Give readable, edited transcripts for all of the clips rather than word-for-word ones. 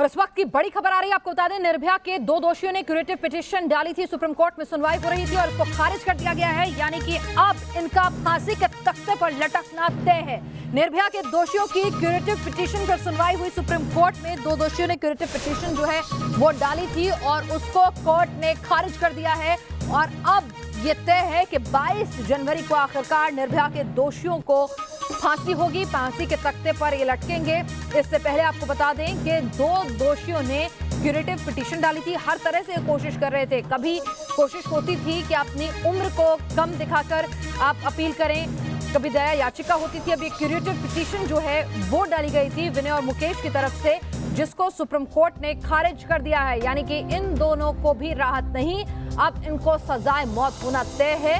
और इस वक्त की बड़ी खबर आ रही है, आपको बता दें निर्भया के 2 दोषियों ने क्यूरेटिव पिटीशन डाली थी। सुप्रीम कोर्ट में सुनवाई हो रही थी और इसको खारिज कर दिया गया है, यानी कि अब इनका फांसी के तख्ते पर लटकना तय है। निर्भया के दोषियों की क्यूरेटिव पिटीशन पर सुनवाई हुई सुप्रीम कोर्ट में। 2 दोषियों ने क्यूरेटिव पिटीशन जो है वो डाली थी और उसको कोर्ट ने खारिज कर दिया है और अब ये तय है कि 22 जनवरी को आखिरकार निर्भया के दोषियों को फांसी होगी, फांसी के तख्ते पर ये लटकेंगे। इससे पहले आपको बता दें कि 2 दोषियों ने क्यूरेटिव पिटीशन डाली थी। हर तरह से कोशिश कर रहे थे, कभी कोशिश होती थी कि अपनी उम्र को कम दिखाकर आप अपील करें, कभी दया याचिका होती थी। अब ये क्यूरेटिव पिटीशन जो है वो डाली गई थी विनय और मुकेश की तरफ से, जिसको सुप्रीम कोर्ट ने खारिज कर दिया है, यानी कि इन दोनों को भी राहत नहीं, अब इनको सजाए मौत होना तय है।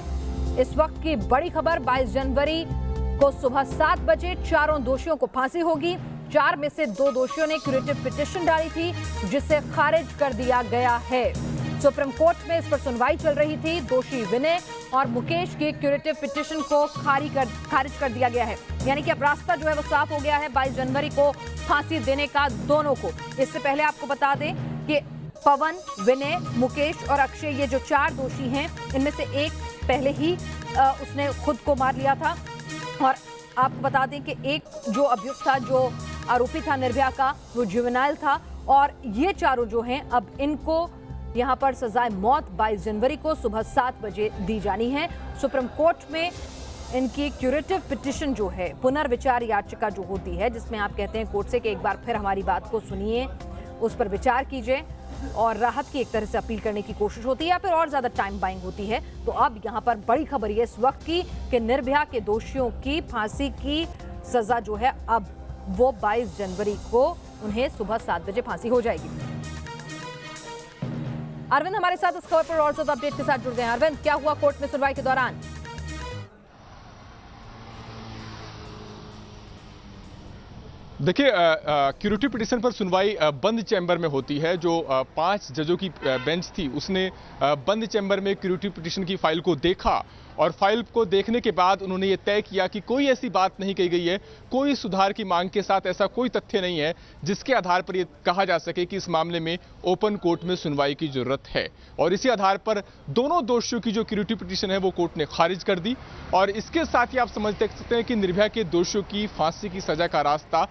इस वक्त की बड़ी खबर, 22 जनवरी को सुबह 7 बजे चारों दोषियों को फांसी होगी। 4 में से 2 दोषियों ने क्यूरेटिव पिटीशन डाली थी, जिसे खारिज कर दिया गया है। सुप्रीम कोर्ट में इस पर सुनवाई चल रही थी। दोषी विनय और मुकेश की क्यूरेटिव पिटीशन को खारिज कर दिया गया है, यानी कि अब रास्ता जो है वो साफ हो गया है 22 जनवरी को फांसी देने का दोनों को। इससे पहले आपको बता दें कि पवन, विनय, मुकेश और अक्षय, ये जो 4 दोषी हैं, इनमें से एक पहले ही उसने खुद को मार लिया था। और आपको बता दें कि एक जो अभियुक्त था, जो आरोपी था निर्भया का, वो जुवेनाइल था। और ये चारों जो हैं, अब इनको यहाँ पर सजाए मौत 22 जनवरी को सुबह 7 बजे दी जानी है। सुप्रीम कोर्ट में इनकी क्यूरेटिव पिटीशन जो है, पुनर्विचार याचिका जो होती है, जिसमें आप कहते हैं कोर्ट से कि एक बार फिर हमारी बात को सुनिए, उस पर विचार कीजिए और राहत की एक तरह से अपील करने की कोशिश होती है या फिर और ज्यादा टाइम बाइंग होती है। तो अब यहाँ पर बड़ी खबर ये इस वक्त की कि निर्भया के दोषियों की फांसी की सजा जो है अब वो 22 जनवरी को उन्हें सुबह 7 बजे फांसी हो जाएगी। अरविंद हमारे साथ इस खबर पर और ज्यादा अपडेट के साथ जुड़ गए हैं। अरविंद, क्या हुआ कोर्ट में सुनवाई के दौरान? देखिए, क्यूरेटिव पिटीशन पर सुनवाई बंद चैम्बर में होती है। जो 5 जजों की बेंच थी, उसने बंद चैम्बर में क्यूरेटिव पिटीशन की फाइल को देखा और फाइल को देखने के बाद उन्होंने ये तय किया कि कोई ऐसी बात नहीं कही गई है, कोई सुधार की मांग के साथ ऐसा कोई तथ्य नहीं है जिसके आधार पर यह कहा जा सके कि इस मामले में ओपन कोर्ट में सुनवाई की जरूरत है। और इसी आधार पर दोनों दोषियों की जो क्यूरेटिव पिटीशन है वो कोर्ट ने खारिज कर दी। और इसके साथ ही आप समझ सकते हैं कि निर्भया के दोषियों की फांसी की सजा का रास्ता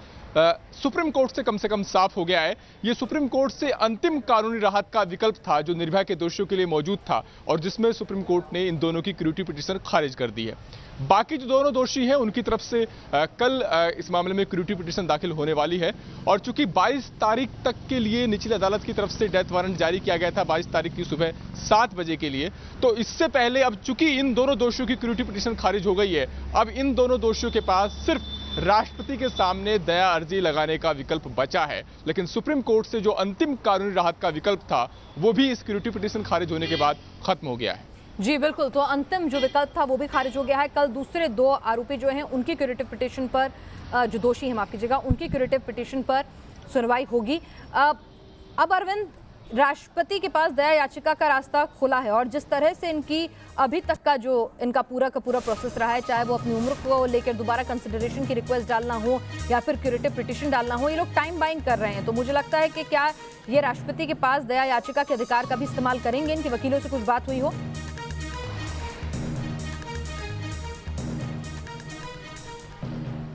सुप्रीम कोर्ट से कम साफ हो गया है। ये सुप्रीम कोर्ट से अंतिम कानूनी राहत का विकल्प था जो निर्भया के दोषियों के लिए मौजूद था और जिसमें सुप्रीम कोर्ट ने इन दोनों की क्यूरेटिव पिटीशन खारिज कर दी है। बाकी जो दोनों दोषी हैं उनकी तरफ से कल इस मामले में क्यूरेटिव पिटीशन दाखिल होने वाली है। और चूंकि 22 तारीख तक के लिए निचली अदालत की तरफ से डेथ वारंट जारी किया गया था 22 तारीख की सुबह 7 बजे के लिए, तो इससे पहले अब चूंकि इन दोनों दोषियों की क्यूरेटिव पिटीशन खारिज हो गई है, अब इन दोनों दोषियों के पास सिर्फ राष्ट्रपति के सामने दया अर्जी लगाने का विकल्प बचा है। लेकिन सुप्रीम कोर्ट से जो अंतिम कानूनी राहत का विकल्प था वो भी इस क्यूरेटिव पिटीशन खारिज होने के बाद खत्म हो गया है। जी बिल्कुल, तो अंतिम जो विकल्प था वो भी खारिज हो गया है। कल दूसरे 2 आरोपी जो हैं उनकी क्यूरेटिव पिटीशन पर, जो दोषी हैं माफ कीजिएगा, उनकी क्यूरेटिव पिटीशन पर सुनवाई होगी। अब अरविंद, राष्ट्रपति के पास दया याचिका का रास्ता खुला है और जिस तरह से इनकी अभी तक का जो इनका पूरा का पूरा प्रोसेस रहा है, चाहे वो अपनी उम्र को लेकर दोबारा कंसिडरेशन की रिक्वेस्ट डालना हो या फिर क्यूरेटिव पिटीशन डालना हो, ये लोग टाइम बाइंग कर रहे हैं। तो मुझे लगता है कि क्या ये राष्ट्रपति के पास दया याचिका के अधिकार का भी इस्तेमाल करेंगे? इनके वकीलों से कुछ बात हुई हो?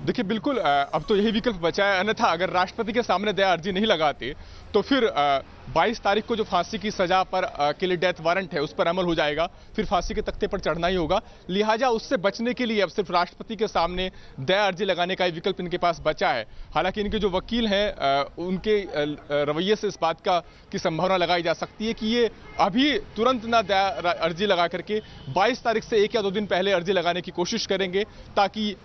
देखिए, बिल्कुल अब तो यही विकल्प बचा है। अन्यथा अगर राष्ट्रपति के सामने दया अर्जी नहीं लगाते तो फिर 22 तारीख को जो फांसी की सजा पर के लिए डेथ वारंट है उस पर अमल हो जाएगा, फिर फांसी के तख्ते पर चढ़ना ही होगा। लिहाजा उससे बचने के लिए अब सिर्फ राष्ट्रपति के सामने दया अर्जी लगाने का विकल्प इनके पास बचा है। हालांकि इनके जो वकील हैं उनके रवैये से इस बात की संभावना लगाई जा सकती है कि ये अभी तुरंत ना दया अर्जी लगा करके 22 तारीख से 1 या 2 दिन पहले अर्जी लगाने की कोशिश करेंगे, ताकि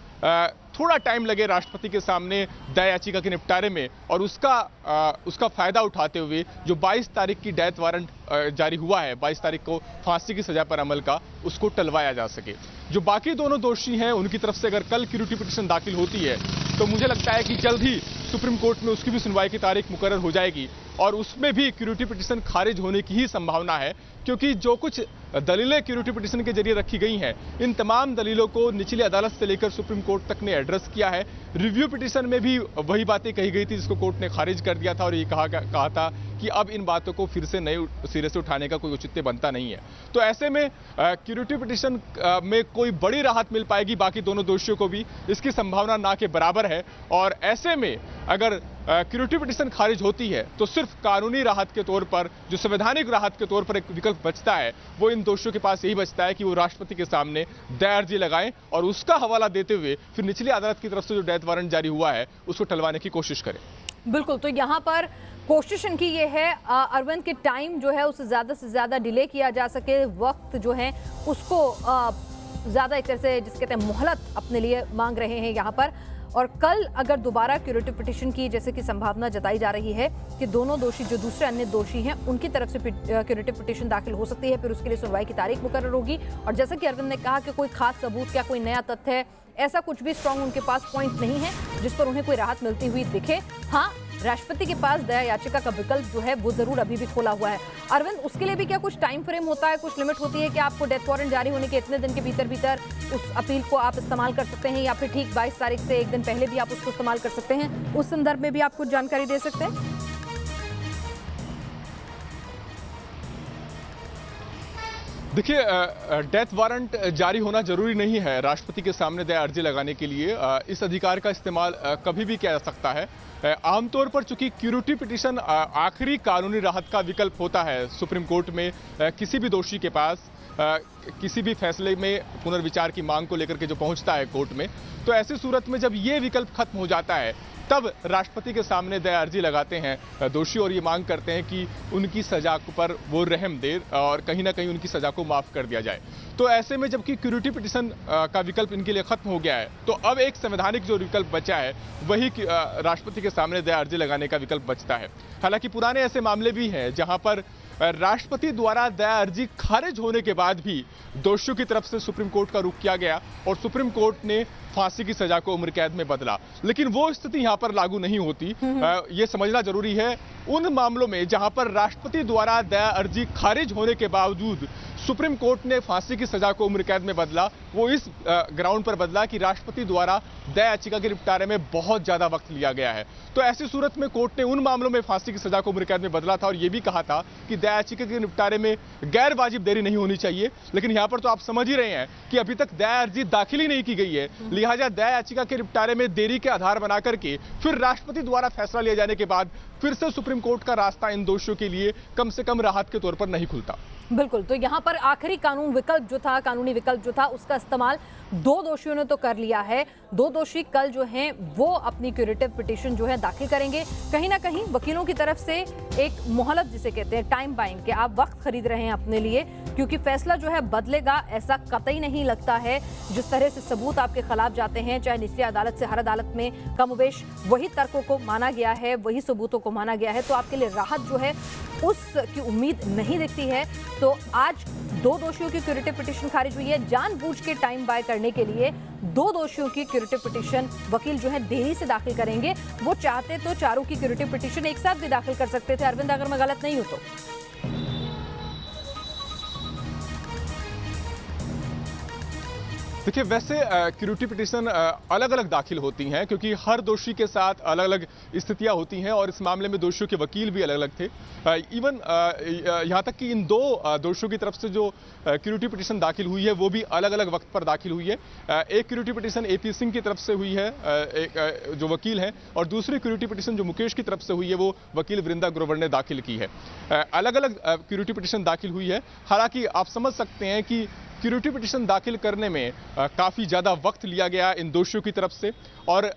थोड़ा टाइम लगे राष्ट्रपति के सामने दया याचिका के निपटारे में और उसका फायदा उठाते हुए जो 22 तारीख की डेथ वारंट जारी हुआ है, 22 तारीख को फांसी की सजा पर अमल का, उसको टलवाया जा सके। जो बाकी दोनों दोषी हैं उनकी तरफ से अगर कल क्यूरेटिव पिटीशन दाखिल होती है तो मुझे लगता है कि जल्द ही सुप्रीम कोर्ट में उसकी भी सुनवाई की तारीख मुकर्रर हो जाएगी और उसमें भी क्यूरेटिव पिटीशन खारिज होने की ही संभावना है, क्योंकि जो कुछ दलीलें क्यूरेटिव पिटीशन के जरिए रखी गई हैं, इन तमाम दलीलों को निचली अदालत से लेकर सुप्रीम कोर्ट तक ने एड्रेस किया है। रिव्यू पिटीशन में भी वही बातें कही गई थी जिसको कोर्ट ने खारिज कर दिया था और ये कहा था कि अब इन बातों को फिर से नए सिरे से उठाने का कोई औचित्य बनता नहीं है। तो ऐसे में क्यूरेटिव पिटीशन में कोई बड़ी राहत मिल पाएगी बाकी दोनों दोषियों को भी, इसकी संभावना ना के बराबर है। और ऐसे में अगर क्यूरेटिव पिटीशन खारिज होती है तो सिर्फ कानूनी राहत के तौर पर, जो संवैधानिक राहत के तौर पर एक विकल्प बचता है, वो इन दोषियों के पास यही बचता है कि वो राष्ट्रपति के सामने दया अर्जी लगाएं और उसका हवाला देते हुए फिर निचली अदालत की तरफ से जो डेथ वारंट जारी हुआ है उसको टलवाने की कोशिश करें। बिल्कुल, तो यहाँ पर कोशिश इनकी ये है अरविंद की टाइम जो है उसे ज़्यादा से ज़्यादा डिले किया जा सके, वक्त जो है उसको ज़्यादा एक तरह से जिसके कहते हैं मोहलत अपने लिए मांग रहे हैं यहाँ पर। और कल अगर दोबारा क्यूरेटिव पिटीशन की जैसे कि संभावना जताई जा रही है कि दोनों दोषी जो दूसरे अन्य दोषी हैं उनकी तरफ से क्यूरेटिव पिटीशन दाखिल हो सकती है, फिर उसके लिए सुनवाई की तारीख मुकर्रर होगी। और जैसे कि अरविंद ने कहा कि कोई खास सबूत या कोई नया तथ्य है, ऐसा कुछ भी स्ट्रांग उनके पास पॉइंट नहीं है जिस पर उन्हें कोई राहत मिलती हुई दिखे। हाँ, राष्ट्रपति के पास दया याचिका का विकल्प जो है वो जरूर अभी भी खोला हुआ है। अरविंद, उसके लिए भी क्या कुछ टाइम फ्रेम होता है, कुछ लिमिट होती है कि आपको डेथ वारंट जारी होने के इतने दिन के भीतर उस अपील को आप इस्तेमाल कर सकते हैं, या फिर ठीक 22 तारीख से एक दिन पहले भी आप उसको इस्तेमाल कर सकते हैं? उस संदर्भ में भी आप कुछ जानकारी दे सकते हैं? देखिए, डेथ वारंट जारी होना जरूरी नहीं है राष्ट्रपति के सामने दया अर्जी लगाने के लिए। इस अधिकार का इस्तेमाल कभी भी किया जा सकता है। आमतौर पर चूंकि क्यूरेटिव पिटीशन आखिरी कानूनी राहत का विकल्प होता है सुप्रीम कोर्ट में, किसी भी दोषी के पास किसी भी फैसले में पुनर्विचार की मांग को लेकर के जो पहुंचता है कोर्ट में, तो ऐसी सूरत में जब ये विकल्प खत्म हो जाता है तब राष्ट्रपति के सामने दया अर्जी लगाते हैं दोषी और ये मांग करते हैं कि उनकी सजा पर वो रहम दे और कहीं ना कहीं उनकी सजा को माफ कर दिया जाए। तो ऐसे में जबकि क्यूरेटिव पिटीशन का विकल्प इनके लिए खत्म हो गया है, तो अब एक संवैधानिक जो विकल्प बचा है वही राष्ट्रपति के सामने दया अर्जी लगाने का विकल्प बचता है। हालांकि पुराने ऐसे मामले भी हैं जहां पर राष्ट्रपति द्वारा दया अर्जी खारिज होने के बाद भी दोषियों की तरफ से सुप्रीम कोर्ट का रुख किया गया और सुप्रीम कोर्ट ने फांसी की सजा को उम्र कैद में बदला। लेकिन वो स्थिति यहां पर लागू नहीं होती। ये समझना जरूरी है, उन मामलों में जहां पर राष्ट्रपति द्वारा दया अर्जी खारिज होने के बावजूद सुप्रीम कोर्ट ने फांसी की सजा को उम्र कैद में बदला, वो इस ग्राउंड पर बदला कि राष्ट्रपति द्वारा दया याचिका के निपटारे में बहुत ज्यादा वक्त लिया गया है। तो ऐसी सूरत में कोर्ट ने उन मामलों में फांसी की सजा को उम्र कैद में बदला था और यह भी कहा था कि दया याचिका के निपटारे में गैर वाजिब देरी नहीं होनी चाहिए। लेकिन यहां पर तो आप समझ ही रहे हैं कि अभी तक दया अर्जी दाखिल ही नहीं की गई है, लिहाजा दया याचिका के निपटारे में देरी के आधार बना करके फिर राष्ट्रपति द्वारा फैसला लिया जाने के बाद फिर से सुप्रीम कोर्ट का रास्ता इन दोषियों के लिए कम से कम राहत के तौर पर नहीं खुलता। बिल्कुल, तो यहाँ पर आखिरी कानूनी विकल्प जो था उसका इस्तेमाल दो दोषियों ने तो कर लिया है। दो दोषी कल जो हैं वो अपनी क्यूरेटिव पिटीशन जो है दाखिल करेंगे। कहीं ना कहीं वकीलों की तरफ से एक मोहलत जिसे कहते हैं टाइम बाइंग के, आप वक्त खरीद रहे हैं अपने लिए, क्योंकि फैसला जो है बदलेगा ऐसा कतई नहीं लगता है। जिस तरह से सबूत आपके खिलाफ जाते हैं, चाहे निचली अदालत से हर अदालत में कमोबेश वही तर्कों को माना गया है, वही सबूतों को माना गया है, तो आपके लिए राहत जो है उसकी उम्मीद नहीं दिखती है। तो आज दो दोषियों की क्यूरेटिव पिटीशन खारिज हुई है। जानबूझ के टाइम बाय करने के लिए दो दोषियों की क्यूरेटिव पिटीशन वकील जो है देरी से दाखिल करेंगे। वो चाहते तो चारों की क्यूरेटिव पिटीशन एक साथ भी दाखिल कर सकते थे, अरविंद, अगर मैं गलत नहीं हूं तो। देखिए, वैसे क्यूरेटिव पिटीशन अलग अलग दाखिल होती हैं क्योंकि हर दोषी के साथ अलग अलग स्थितियां होती हैं और इस मामले में दोषियों के वकील भी अलग अलग थे। इवन यहां तक कि इन दो दोषियों की तरफ से जो क्यूरेटिव पिटीशन दाखिल हुई है वो भी अलग अलग वक्त पर दाखिल हुई है। एक क्यूरेटिव पिटीशन एपी सिंह की तरफ से हुई है, एक जो वकील हैं, और दूसरी क्यूरेटिव पिटीशन जो मुकेश की तरफ से हुई है वो वकील वृंदा ग्रोवर ने दाखिल की है। अलग अलग क्यूरेटिव पिटीशन दाखिल हुई है। हालांकि आप समझ सकते हैं कि क्यूरेटिव पिटीशन दाखिल करने में काफी ज्यादा वक्त लिया गया इन दोषियों की तरफ से, और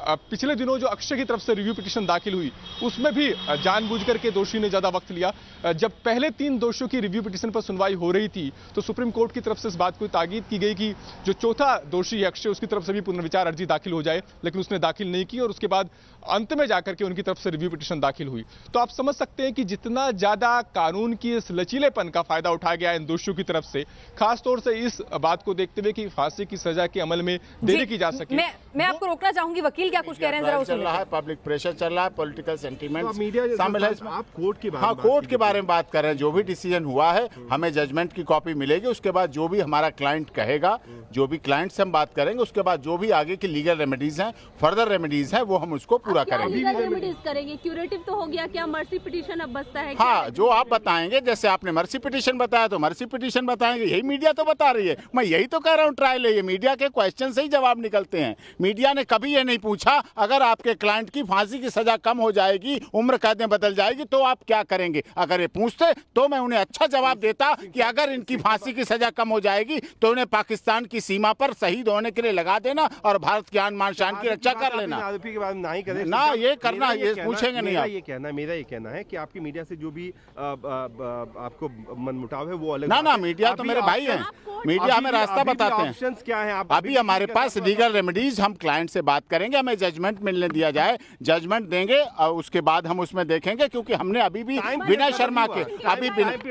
पिछले दिनों जो अक्षय की तरफ से रिव्यू पिटीशन दाखिल हुई उसमें भी जानबूझकर के दोषी ने ज्यादा वक्त लिया। जब पहले 3 दोषियों की रिव्यू पिटीशन पर सुनवाई हो रही थी तो सुप्रीम कोर्ट की तरफ से इस बात को ताकीद की गई कि जो चौथा दोषी है अक्षय, उसकी तरफ से भी पुनर्विचार अर्जी दाखिल हो जाए, लेकिन उसने दाखिल नहीं की और उसके बाद अंत में जाकर के उनकी तरफ से रिव्यू पिटीशन दाखिल हुई। तो आप समझ सकते हैं कि जितना ज्यादा कानून की इस लचीलेपन का फायदा उठाया गया इन दोषियों की तरफ से, खासतौर से इस बात को देखते हुए कि फांसी की सजा के अमल में देरी की जा सके। मैं आपको रोकना चाहूंगी वकील, वकील क्या कुछ कह रहे हैं, जरा वो चल सुन रहा है, लेते हैं। पब्लिक प्रेशर चल रहा है, पॉलिटिकल सेंटीमेंट मीडिया शामिल है। आप कोर्ट के बारे हाँ, में कोर्ट के बारे में बात कर रहे हैं। जो भी डिसीजन हुआ है हमें जजमेंट की कॉपी मिलेगी, उसके बाद जो भी हमारा क्लाइंट कहेगा, जो भी क्लाइंट से हम बात करेंगे, उसके बाद जो भी आगे की लीगल रेमेडीज हैं, फर्दर रेमेडीज हैं, वो हम उसको पूरा करेंगे। लीगल रेमेडीज करेंगे, क्यूरेटिव तो हो गया, क्या मर्सी पिटीशन अब बचता है? हाँ, जो आप बताएंगे, जैसे आपने मर्सी पिटीशन बताया तो मर्सी पिटीशन बताएंगे, यही मीडिया तो बता रही है। मैं यही तो कह रहा हूँ, ट्रायल है ये, मीडिया के क्वेश्चन से ही जवाब निकलते हैं। मीडिया ने कभी ये नहीं पूछा अगर आपके क्लाइंट की फांसी की सजा कम हो जाएगी, उम्र कैदें बदल जाएगी, तो आप क्या करेंगे। अगर ये पूछते तो मैं उन्हें अच्छा जवाब देता कि अगर इनकी फांसी की सजा कम हो जाएगी तो उन्हें पाकिस्तान की सीमा पर शहीद होने के लिए लगा देना और भारत की आन मान शान की रक्षा कर लेना। आरोपी के बारे में नहीं करें ना, ये करना, ये पूछेंगे नहीं आप। मेरा ये कहना है कि आपकी मीडिया से जो भी आपको मनमुटाव है वो अलग ना, मीडिया तो मेरे भाई हैं, मीडिया हमें रास्ता बताते हैं। ऑप्शंस क्या है? अभी हमारे पास लीगल रेमेडीज, हम क्लाइंट से बात करेंगे, हमें जजमेंट मिलने दिया जाए, जजमेंट देंगे और उसके बाद हम उसमें देखेंगे। क्योंकि हमने अभी भी विनय शर्मा के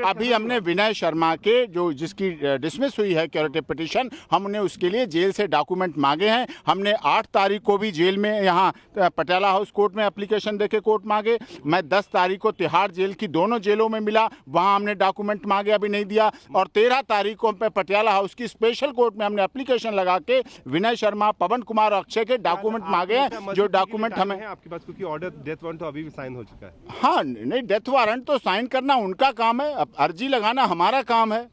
अभी हमने विनय शर्मा के जो जिसकी डिसमिस हुई है क्यूरेटिव पिटीशन, हमने उसके लिए जेल से डॉक्यूमेंट मांगे हैं। हमने 8 तारीख को भी जेल में यहाँ पटियाला हाउस कोर्ट में एप्लीकेशन देके कोर्ट मांगे। मैं 10 तारीख को तिहाड़ जेल की दोनों जेलों में मिला, वहाँ हमने डॉक्यूमेंट मांगे, अभी नहीं दिया। और 13 तारीख को पटियाला हाउस की स्पेशल कोर्ट में हमने एप्लीकेशन लगा के विनय शर्मा, पवन कुमार और अक्षय के डॉक्यूमेंट मांगे हैं, जो डॉक्यूमेंट हमें आपके पास, क्योंकि ऑर्डर डेथ वारंट तो अभी भी साइन हो चुका है। हाँ, नहीं, डेथ वारंट तो साइन करना उनका काम है, अब अर्जी लगाना हमारा काम है,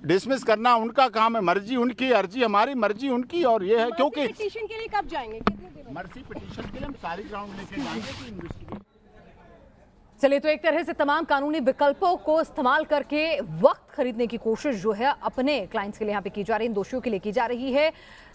डिसमिस करना उनका काम है। मर्जी उनकी, अर्जी हमारी, मर्जी उनकी। और ये है क्योंकि पिटीशन के लिए कब जाएंगे, कितने दिन? मर्सी पिटीशन के लिए हम सारी ग्राउंड लेके जाएंगे। चलिए, तो एक तरह से तमाम कानूनी विकल्पों को इस्तेमाल करके वक्त खरीदने की कोशिश जो है अपने क्लाइंट्स के लिए यहाँ पे की जा रही है, इन दोषियों के लिए की जा रही है।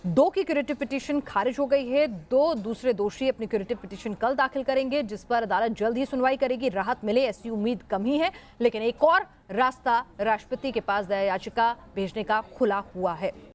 2 की क्यूरेटिव पिटीशन खारिज हो गई है। 2 दूसरे दोषी अपनी क्यूरेटिव पिटीशन कल दाखिल करेंगे, जिस पर अदालत जल्द ही सुनवाई करेगी। राहत मिले ऐसी उम्मीद कम ही है, लेकिन एक और रास्ता राष्ट्रपति के पास दया याचिका भेजने का खुला हुआ है।